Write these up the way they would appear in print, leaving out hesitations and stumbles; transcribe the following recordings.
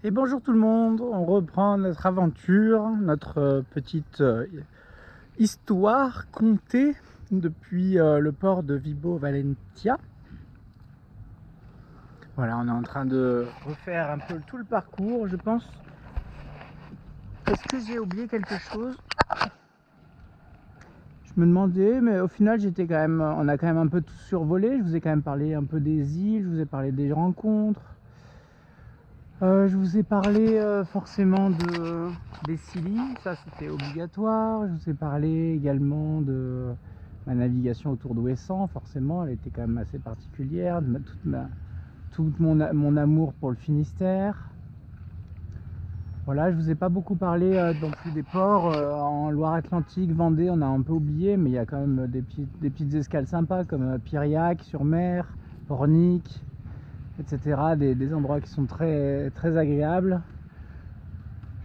Et bonjour tout le monde, on reprend notre aventure, notre petite histoire contée depuis le port de Vibo Valentia. Voilà, on est en train de refaire un peu tout le parcours, je pense. Est-ce que j'ai oublié quelque chose? Je me demandais, mais au final on a quand même un peu tout survolé. Je vous ai quand même parlé un peu des îles, je vous ai parlé des rencontres. Je vous ai parlé forcément des Scilly, ça c'était obligatoire. Je vous ai parlé également de ma navigation autour d'Ouessant, forcément, elle était quand même assez particulière. Tout mon amour pour le Finistère. Voilà, je vous ai pas beaucoup parlé non plus des ports. En Loire-Atlantique, Vendée, on a un peu oublié, mais il y a quand même des petites escales sympas comme Piriac sur mer, Pornic, etc. Des endroits qui sont très agréables.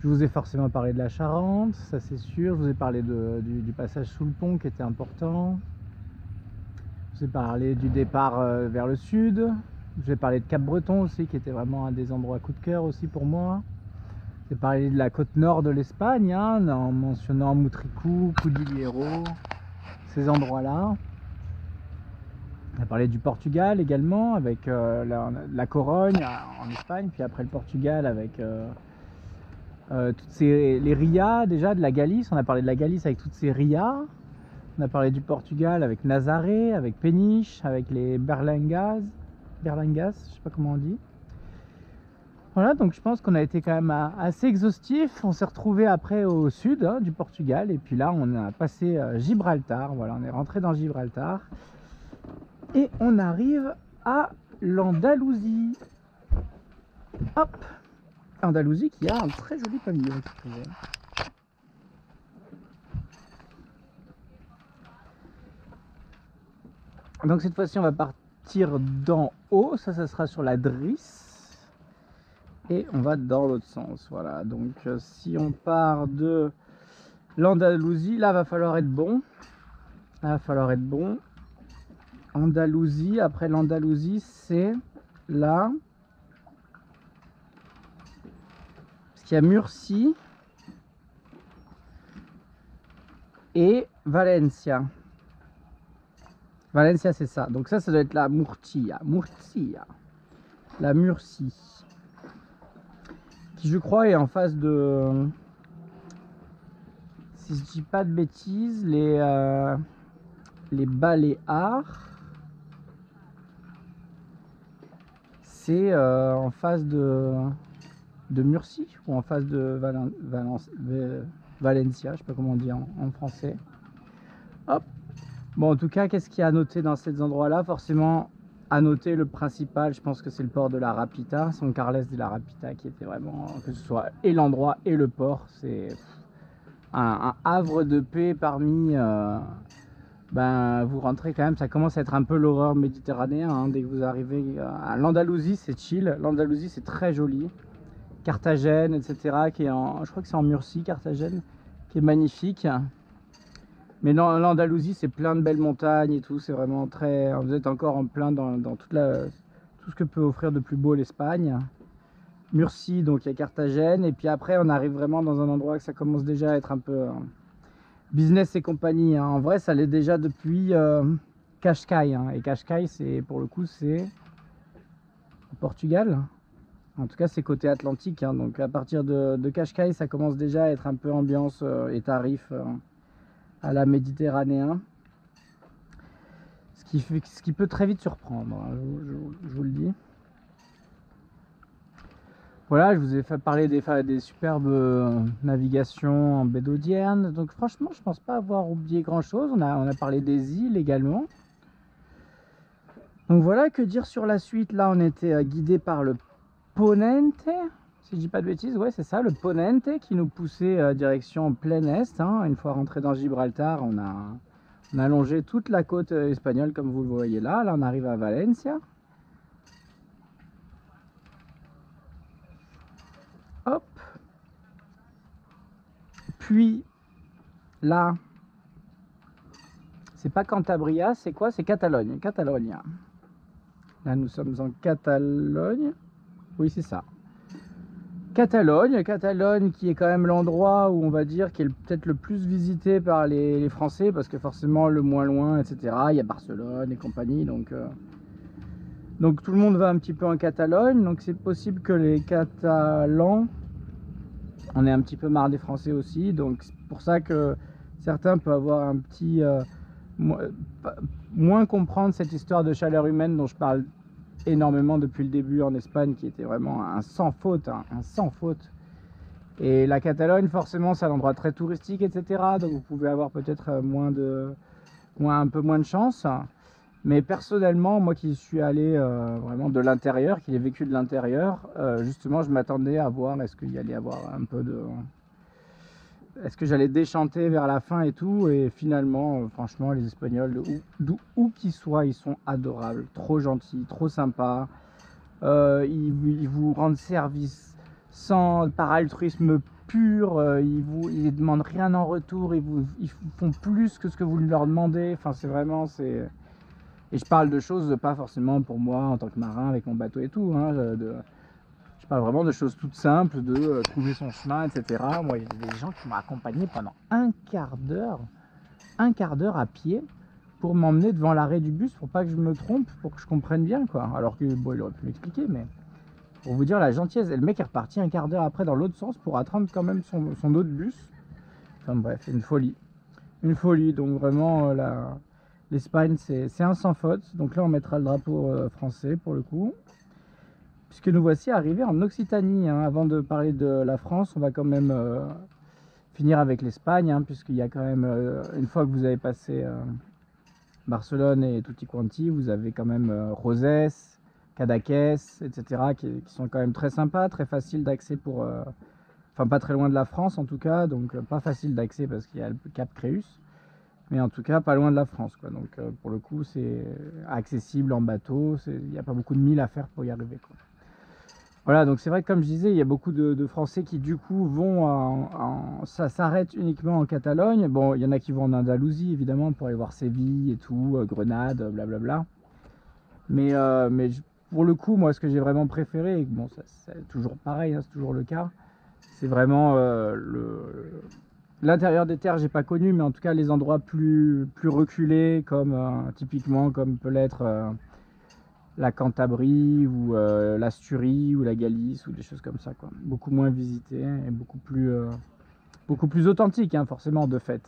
Je vous ai forcément parlé de la Charente, ça c'est sûr. Je vous ai parlé du passage sous le pont qui était important. Je vous ai parlé du départ vers le sud. Je vous ai parlé de Cap-Breton aussi, qui était vraiment un des endroits coup de cœur aussi pour moi. Je vous ai parlé de la côte nord de l'Espagne, hein, en mentionnant Moutricou, Cudillero, ces endroits-là. On a parlé du Portugal également, avec la Corogne en Espagne, puis après le Portugal avec les rias déjà de la Galice. On a parlé de la Galice avec toutes ces rias. On a parlé du Portugal avec Nazaré, avec Peniche, avec les Berlengas, je sais pas comment on dit. Voilà, donc je pense qu'on a été quand même assez exhaustif. On s'est retrouvé après au sud du Portugal, et puis là on a passé Gibraltar. Voilà, on est rentré dans Gibraltar et on arrive à l'Andalousie. Hop, Andalousie qui a un très joli pavillon. Donc cette fois-ci on va partir d'en haut, ça sera sur la Drisse, et on va dans l'autre sens. Voilà, donc si on part de l'Andalousie, là va falloir être bon. Andalousie, après l'Andalousie c'est là, parce qu'il y a Murcie et Valencia. Valencia c'est ça, donc ça doit être la Murcia, la Murcie, qui je crois est en face de, si je dis pas de bêtises, les Baléares. C'est en face de Murcie ou en face de Valencia, je sais pas comment on dit en français. Hop. Bon, en tout cas, qu'est-ce qu'il y a à noter dans ces endroits-là? Forcément, à noter le principal, je pense que c'est le port de la Rapita, San Carles de la Rapita, qui était vraiment, que ce soit et l'endroit et le port, c'est un havre de paix parmi... vous rentrez quand même, ça commence à être un peu l'horreur méditerranéen, hein, dès que vous arrivez à l'Andalousie, c'est chill. L'Andalousie, c'est très joli. Carthagène, etc., qui est je crois que c'est en Murcie, Carthagène, qui est magnifique. Mais non, l'Andalousie, c'est plein de belles montagnes et tout. C'est vraiment très... Vous êtes encore en plein dans tout ce que peut offrir de plus beau l'Espagne. Murcie, donc il y a Carthagène. Et puis après, on arrive vraiment dans un endroit que ça commence déjà à être un peu business et compagnie. Hein. En vrai, ça l'est déjà depuis Cascais. Hein. Et Cascais, c'est pour le coup, c'est au Portugal. En tout cas, c'est côté Atlantique. Hein. Donc à partir de Cascais, ça commence déjà à être un peu ambiance et tarif à la méditerranéen, ce qui peut très vite surprendre, hein, je vous le dis. Voilà, je vous ai fait parler des superbes navigations en baie d'Audierne. Donc franchement, je pense pas avoir oublié grand chose. On a parlé des îles également. Donc voilà, que dire sur la suite? Là, on était guidé par le Ponente, si je dis pas de bêtises, ouais c'est ça, le Ponente, qui nous poussait direction plein est. Hein. Une fois rentré dans Gibraltar, on a longé toute la côte espagnole comme vous le voyez là. Là on arrive à Valencia. Hop. Puis là, c'est pas Cantabria, c'est quoi? C'est Catalogne. Catalogne. Là nous sommes en Catalogne. Oui c'est ça. Catalogne. Catalogne qui est quand même l'endroit où on va dire qui est peut-être le plus visité par les Français, parce que forcément le moins loin, etc. Il y a Barcelone et compagnie, donc tout le monde va un petit peu en Catalogne. Donc c'est possible que les Catalans, on ait un petit peu marre des Français aussi. Donc c'est pour ça que certains peuvent avoir un petit moins comprendre cette histoire de chaleur humaine dont je parle énormément depuis le début en Espagne, qui était vraiment un sans faute, un sans faute. Et la Catalogne, forcément, c'est un endroit très touristique, etc. Donc vous pouvez avoir peut-être un peu moins de chance. Mais personnellement, moi qui suis allé vraiment de l'intérieur, qui ai vécu de l'intérieur, justement, je m'attendais à voir est-ce qu'il y allait avoir un peu de... Est-ce que j'allais déchanter vers la fin et tout. Et finalement, franchement, les Espagnols, où qu'ils soient, ils sont adorables, trop gentils, trop sympas. Ils vous rendent service par altruisme pur. Ils demandent rien en retour. Ils font plus que ce que vous leur demandez. Enfin, c'est vraiment... Et je parle de choses pas forcément pour moi en tant que marin avec mon bateau et tout. Je parle vraiment de choses toutes simples, de trouver son chemin, etc. Moi, il y a des gens qui m'ont accompagné pendant un quart d'heure à pied pour m'emmener devant l'arrêt du bus pour pas que je me trompe, pour que je comprenne bien, quoi. Alors que, bon, il aurait pu m'expliquer, mais pour vous dire la gentillesse. Et le mec est reparti un quart d'heure après dans l'autre sens pour attendre quand même son autre bus. Enfin bref, une folie. Une folie, donc vraiment, l'Espagne, c'est un sans faute. Donc là, on mettra le drapeau français pour le coup. Puisque nous voici arrivés en Occitanie. Avant de parler de la France, on va quand même finir avec l'Espagne, puisqu'il y a quand même, une fois que vous avez passé Barcelone et Tutti Quanti, vous avez quand même Roses, Cadaqués, etc., qui sont quand même très sympas, très faciles d'accès pour... Enfin, pas très loin de la France en tout cas, donc pas facile d'accès parce qu'il y a le Cap Créus. Mais en tout cas, pas loin de la France, quoi. Donc pour le coup, c'est accessible en bateau. Il n'y a pas beaucoup de milles à faire pour y arriver, quoi. Voilà, donc c'est vrai que comme je disais, il y a beaucoup de Français qui du coup vont ça s'arrête uniquement en Catalogne. Bon, il y en a qui vont en Andalousie évidemment pour aller voir Séville et tout, Grenade, blablabla. Mais pour le coup, moi, ce que j'ai vraiment préféré, et bon, c'est toujours pareil, c'est toujours le cas, c'est vraiment l'intérieur des terres, j'ai pas connu, mais en tout cas les endroits plus reculés, comme typiquement comme peut l'être la Cantabrie ou l'Asturie ou la Galice ou des choses comme ça, quoi. Beaucoup moins visité et beaucoup plus authentique, forcément, de fait.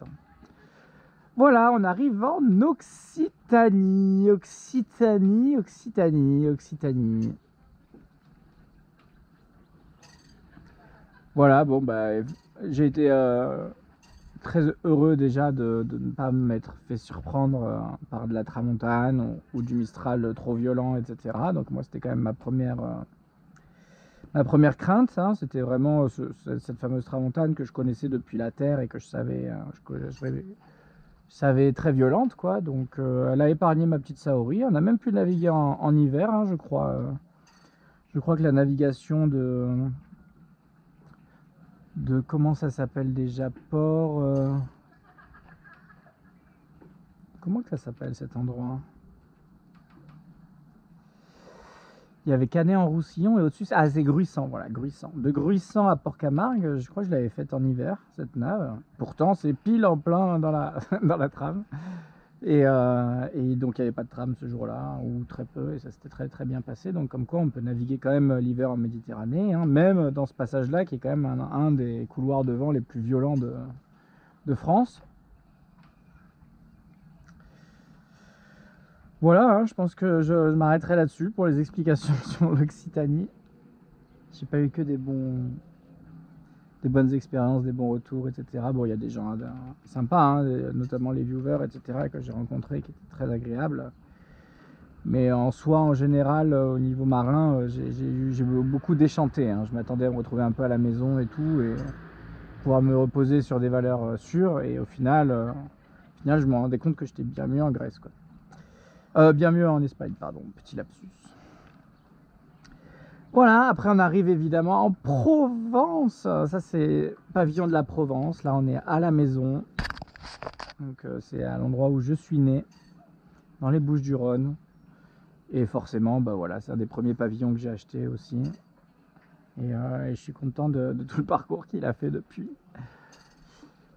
Voilà, on arrive en Occitanie. Voilà, bon, bah, j'ai été très heureux déjà de ne pas m'être fait surprendre par de la tramontane ou du Mistral trop violent, etc. Donc moi, c'était quand même ma première crainte. C'était vraiment cette fameuse tramontane que je connaissais depuis la terre et que je savais très violente, quoi. Donc elle a épargné ma petite Saori. On a même pu naviguer en hiver, je crois. Je crois que la navigation de comment ça s'appelle déjà, comment que ça s'appelle cet endroit? Il y avait Canet-en-Roussillon et au-dessus, c'est Gruissant, voilà, Gruissant. De Gruissant à Port-Camargue, je crois que je l'avais faite en hiver, cette nave. Pourtant, c'est pile en plein dans la, dans la trame. Et donc, il n'y avait pas de tram ce jour-là, ou très peu, et ça s'était très très bien passé. Donc, comme quoi, on peut naviguer quand même l'hiver en Méditerranée, même dans ce passage-là, qui est quand même un des couloirs de vent les plus violents de France. Voilà, je pense que je m'arrêterai là-dessus pour les explications sur l'Occitanie. J'ai pas eu que des bonnes expériences, des bons retours, etc. Bon, il y a des gens sympas, notamment les viewers, etc., que j'ai rencontrés, qui étaient très agréables. Mais en soi, en général, au niveau marin, j'ai beaucoup déchanté. Je m'attendais à me retrouver un peu à la maison et tout, et pouvoir me reposer sur des valeurs sûres. Et au final, je me rendais compte que j'étais bien mieux en Grèce, quoi. Bien mieux en Espagne, pardon, petit lapsus. Voilà, après on arrive évidemment en Provence. Ça c'est pavillon de la Provence. Là on est à la maison. Donc c'est à l'endroit où je suis né, dans les Bouches-du-Rhône. Et forcément, bah voilà, c'est un des premiers pavillons que j'ai acheté aussi. Et je suis content de tout le parcours qu'il a fait depuis.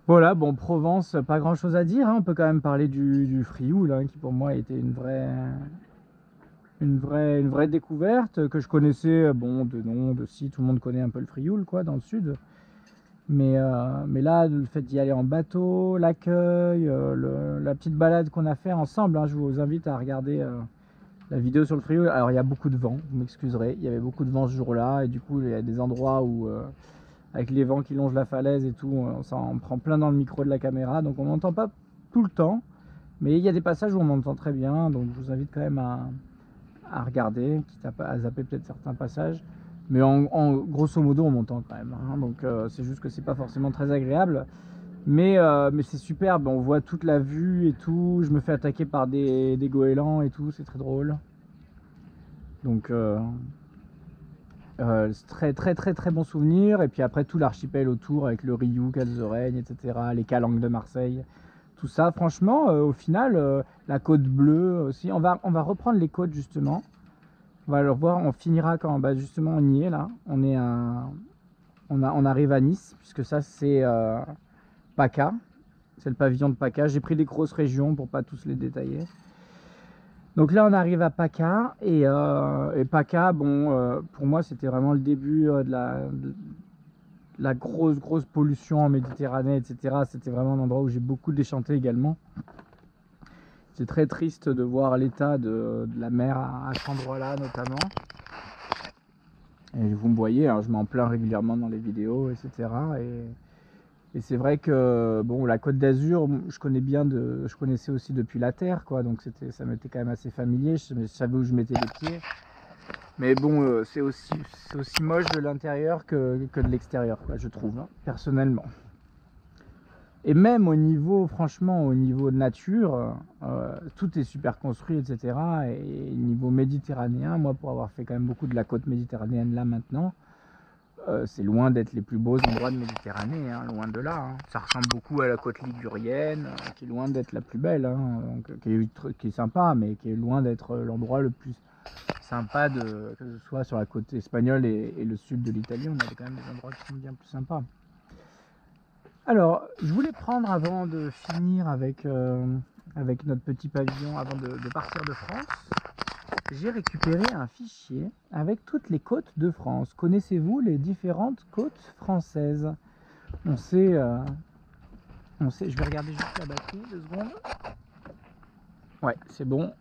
Voilà, bon, Provence, pas grand chose à dire, hein. On peut quand même parler du Frioul, hein, qui pour moi était une vraie découverte, que je connaissais, bon, de nom, de si, tout le monde connaît un peu le Frioul, quoi, dans le sud. Mais là, le fait d'y aller en bateau, l'accueil, la petite balade qu'on a fait ensemble, hein, je vous invite à regarder la vidéo sur le Frioul. Alors, il y a beaucoup de vent, vous m'excuserez, il y avait beaucoup de vent ce jour-là, et du coup, il y a des endroits où, avec les vents qui longent la falaise et tout, on s'en prend plein dans le micro de la caméra, donc on n'entend pas tout le temps, mais il y a des passages où on entend très bien, donc je vous invite quand même à regarder, quitte à zapper peut-être certains passages. Mais en grosso modo, on m'entend quand même, hein, donc c'est juste que c'est pas forcément très agréable. Mais c'est superbe, on voit toute la vue et tout. Je me fais attaquer par des goélands et tout, c'est très drôle. Donc c'est très bon souvenir. Et puis après tout l'archipel autour avec le Riou, Calzoregne, etc. Les calanques de Marseille. Tout ça, franchement, au final, la côte bleue aussi. On va reprendre les côtes justement. On va le revoir, on finira quand justement on y est là. On arrive à Nice, puisque ça c'est PACA. C'est le pavillon de PACA. J'ai pris des grosses régions pour pas tous les détailler. Donc là on arrive à PACA et PACA, bon, pour moi c'était vraiment le début de la grosse pollution en Méditerranée, etc. C'était vraiment un endroit où j'ai beaucoup déchanté également. C'est très triste de voir l'état de la mer à cet endroit-là notamment. Et vous me voyez, hein, je m'en plains régulièrement dans les vidéos, etc. Et c'est vrai que bon, la Côte d'Azur, je connaissais aussi depuis la Terre, quoi. Donc ça m'était quand même assez familier. Je savais où je mettais les pieds. Mais bon, c'est aussi moche de l'intérieur que de l'extérieur, quoi, je trouve, hein, personnellement. Et même au niveau, franchement, au niveau de nature, tout est super construit, etc. Et niveau méditerranéen, moi, pour avoir fait quand même beaucoup de la côte méditerranéenne là maintenant, c'est loin d'être les plus beaux endroits de Méditerranée, hein, loin de là. Hein. Ça ressemble beaucoup à la côte ligurienne, qui est loin d'être la plus belle, hein, donc, qui est sympa, mais qui est loin d'être l'endroit le plus sympa, que ce soit sur la côte espagnole et le sud de l'Italie. On a quand même des endroits qui sont bien plus sympas. Alors, je voulais prendre, avant de finir avec notre petit pavillon, avant de partir de France, j'ai récupéré un fichier avec toutes les côtes de France. Connaissez-vous les différentes côtes françaises? On sait, je vais regarder juste la batterie, 2 secondes. Ouais, c'est bon.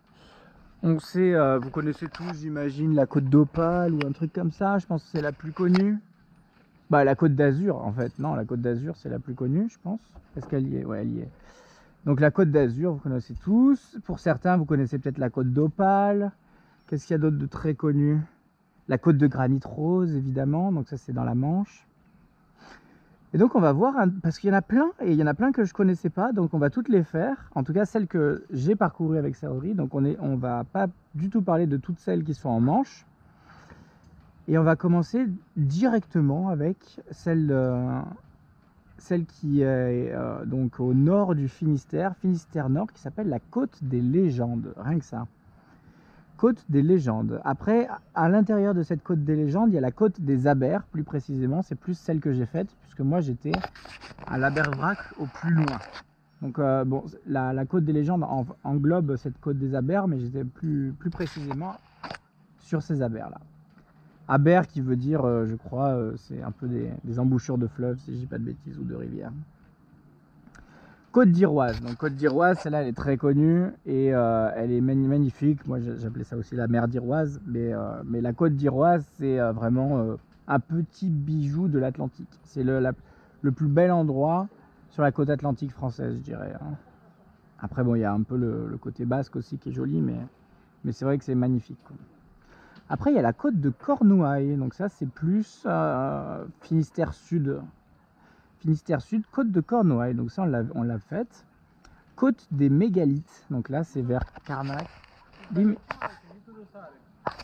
On sait, vous connaissez tous, j'imagine, la côte d'Opale ou un truc comme ça. Je pense que c'est la plus connue. Bah, la côte d'Azur, en fait. Non, la côte d'Azur, c'est la plus connue, je pense. Est-ce qu'elle y est? Ouais, elle y est. Donc la côte d'Azur, vous connaissez tous. Pour certains, vous connaissez peut-être la côte d'Opale. Qu'est-ce qu'il y a d'autre de très connu? La côte de granit rose, évidemment. Donc ça, c'est dans la Manche. Et donc on va voir, parce qu'il y en a plein, et il y en a plein que je connaissais pas. Donc on va toutes les faire. En tout cas, celles que j'ai parcourues avec Saori. Donc on va pas du tout parler de toutes celles qui sont en Manche. Et on va commencer directement avec celle qui est donc au nord du Finistère Nord, qui s'appelle la Côte des Légendes, rien que ça. Côte des Légendes. Après, à l'intérieur de cette Côte des Légendes, il y a la Côte des Abers, plus précisément, c'est plus celle que j'ai faite, puisque moi j'étais à l'Abervrac au plus loin. Donc bon, la Côte des Légendes englobe cette Côte des Abers, mais j'étais plus précisément sur ces Abers-là. Aber qui veut dire, je crois, c'est un peu des embouchures de fleuves, si je dis pas de bêtises, ou de rivières. Côte d'Iroise. Donc Côte d'Iroise, celle-là, elle est très connue et elle est magnifique. Moi, j'appelais ça aussi la mer d'Iroise, mais la Côte d'Iroise, c'est vraiment un petit bijou de l'Atlantique. C'est le plus bel endroit sur la côte atlantique française, je dirais. Hein. Après, bon, il y a un peu le côté basque aussi qui est joli, mais c'est vrai que c'est magnifique, quoi. Après, il y a la côte de Cornouailles, donc ça c'est plus Finistère Sud. Finistère Sud, côte de Cornouailles, donc ça on l'a faite. Côte des Mégalithes, donc là c'est vers Carnac. Dimmi.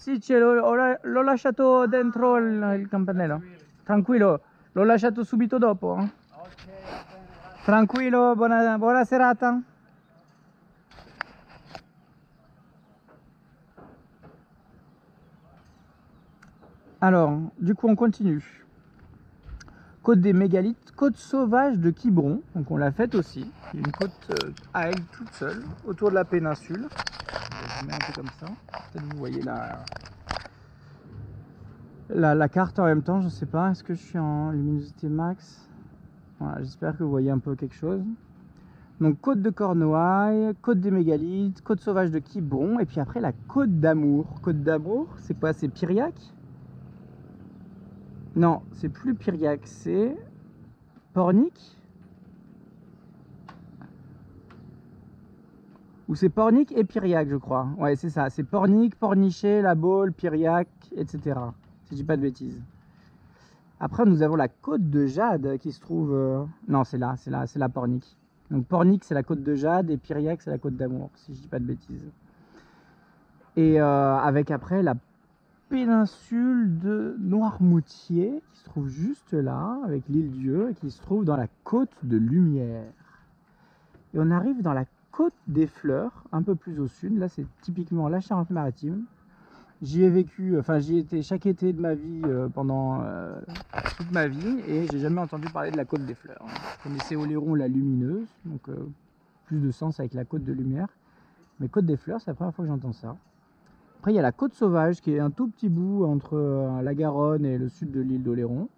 Sì, l'ho lasciato dentro il campanello. Tranquillo, l'ho lasciato subito dopo. Tranquillo, buona serata. Alors, du coup, on continue. Côte des mégalithes, côte sauvage de Quiberon. Donc, on l'a faite aussi. Une côte à elle toute seule, autour de la péninsule. Je mets un peu comme ça. Peut-être vous voyez la carte en même temps, je sais pas. Est-ce que je suis en luminosité max? Voilà, j'espère que vous voyez un peu quelque chose. Donc, côte de Cornouailles, côte des mégalithes, côte sauvage de Quiberon. Et puis après, la côte d'Amour. Côte d'Amour, c'est quoi? C'est Piriac? Non, c'est plus Piriac, c'est Pornic? Ou c'est Pornic et Piriac, je crois. Ouais, c'est ça. C'est Pornic, Pornichet, La Baule, Piriac, etc. Si je dis pas de bêtises. Après, nous avons la côte de Jade qui se trouve... Non, c'est la Pornic. Donc Pornic, c'est la côte de Jade et Piriac, c'est la côte d'Amour, si je dis pas de bêtises. Et avec après la péninsule de Noirmoutier qui se trouve juste là, avec l'île Dieu, et qui se trouve dans la côte de Lumière. Et on arrive dans la côte des Fleurs, un peu plus au sud. Là, c'est typiquement la Charente-Maritime. J'y ai vécu, enfin j'y étais chaque été de ma vie pendant toute ma vie, et j'ai jamais entendu parler de la côte des Fleurs. Je connaissais Oléron la Lumineuse, donc plus de sens avec la côte de Lumière. Mais côte des Fleurs, c'est la première fois que j'entends ça. Après, il y a la côte sauvage qui est un tout petit bout entre la Garonne et le sud de l'île d'Oléron.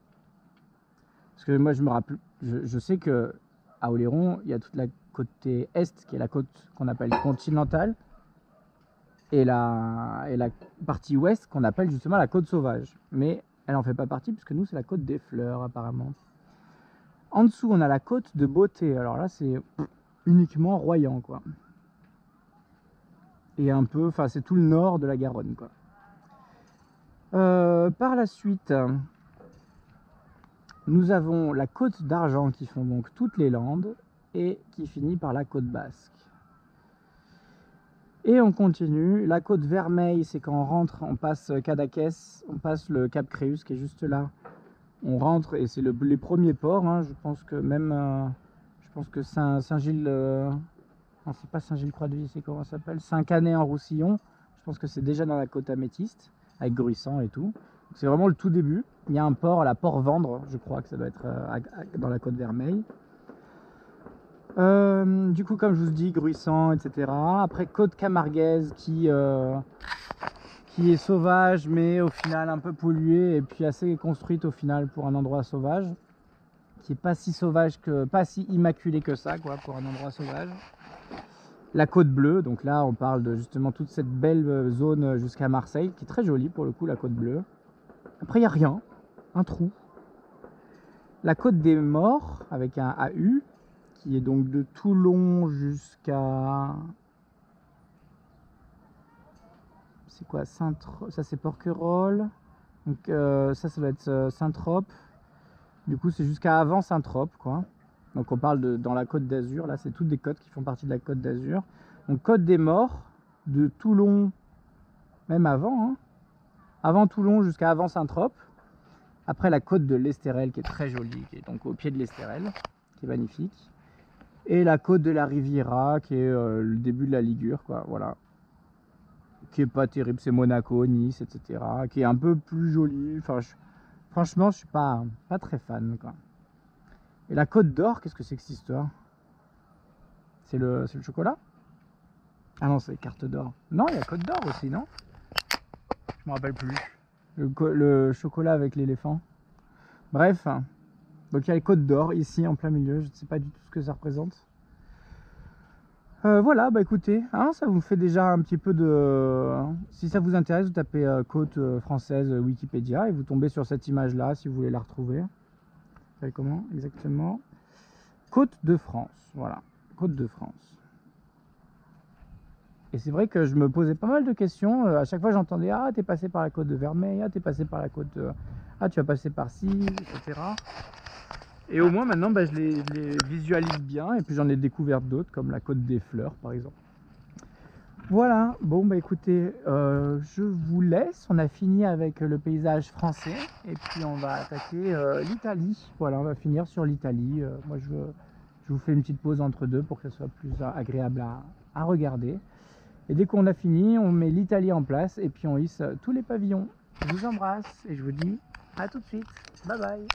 Parce que moi, je me rappelle, je sais que à Oléron, il y a toute la côté est qui est la côte qu'on appelle continentale, et la partie ouest qu'on appelle justement la côte sauvage. Mais elle en fait pas partie puisque nous, c'est la côte des Fleurs apparemment. En dessous, on a la côte de Beauté. Alors là, c'est uniquement Royan, quoi. Et un peu, enfin, c'est tout le nord de la Garonne, quoi. Par la suite, nous avons la côte d'Argent qui font donc toutes les Landes et qui finit par la côte basque. Et on continue. La côte Vermeille, c'est quand on rentre, on passe Cadaqués, on passe le Cap Créus qui est juste là. On rentre et c'est les premiers ports. Hein. Je pense que même, je pense que Saint-Gilles, non, c'est pas Saint-Gilles-Croix-de-Vie, c'est comment ça s'appelle? Saint-Canet-en-Roussillon. Je pense que c'est déjà dans la côte améthyste, avec Gruissant et tout. C'est vraiment le tout début. Il y a un port, la Port-Vendre, je crois que ça doit être dans la côte Vermeille. Du coup, comme je vous dis, Gruissant, etc. Après, côte Camarguaise qui est sauvage, mais au final un peu polluée, et puis assez construite au final pour un endroit sauvage. Qui est pas si sauvage que, pas si immaculé que ça, quoi, pour un endroit sauvage. La côte bleue, donc là on parle de justement toute cette belle zone jusqu'à Marseille, qui est très jolie pour le coup, la côte bleue. Après il n'y a rien, un trou. La côte des Morts, avec un AU, qui est donc de Toulon jusqu'à... C'est quoi, ça c'est Porquerolles. Donc ça doit être Saint-Trope. Du coup c'est jusqu'à avant Saint-Trope, quoi. Donc on parle dans la côte d'Azur, là c'est toutes des côtes qui font partie de la côte d'Azur. Donc côte des Morts, de Toulon, même avant, hein, avant Toulon jusqu'à avant Saint-Trope. Après la côte de l'Estérel qui est très jolie, qui est donc au pied de l'Estérel, qui est magnifique. Et la côte de la Riviera qui est le début de la Ligure, quoi, voilà. Qui est pas terrible, c'est Monaco, Nice, etc. Qui est un peu plus jolie, enfin franchement je suis pas très fan, quoi. Et la Côte d'Or, qu'est-ce que c'est que cette histoire? C'est le chocolat? Ah non, c'est carte d'or. Non, il y a Côte d'Or aussi, non? Je me rappelle plus. Le chocolat avec l'éléphant. Bref, donc il y a les Côtes d'Or ici en plein milieu. Je ne sais pas du tout ce que ça représente. Voilà, bah écoutez, hein, ça vous fait déjà un petit peu de... Si ça vous intéresse, vous tapez côte française Wikipédia et vous tombez sur cette image-là si vous voulez la retrouver. Vous savez comment exactement? Côte de France, voilà, Côte de France. Et c'est vrai que je me posais pas mal de questions. À chaque fois, j'entendais « Ah, t'es passé par la côte de Vermeil, ah, t'es passé par la côte... Ah, tu vas passer par-ci, etc. » Et au moins, maintenant, bah, je les visualise bien. Et puis, j'en ai découvert d'autres, comme la côte des Fleurs, par exemple. Voilà. Bon, bah écoutez, je vous laisse. On a fini avec le paysage français. Et puis, on va attaquer l'Italie. Voilà, on va finir sur l'Italie. Moi, je vous fais une petite pause entre deux pour que ce soit plus agréable à regarder. Et dès qu'on a fini, on met l'Italie en place et puis on hisse tous les pavillons. Je vous embrasse et je vous dis à tout de suite. Bye bye.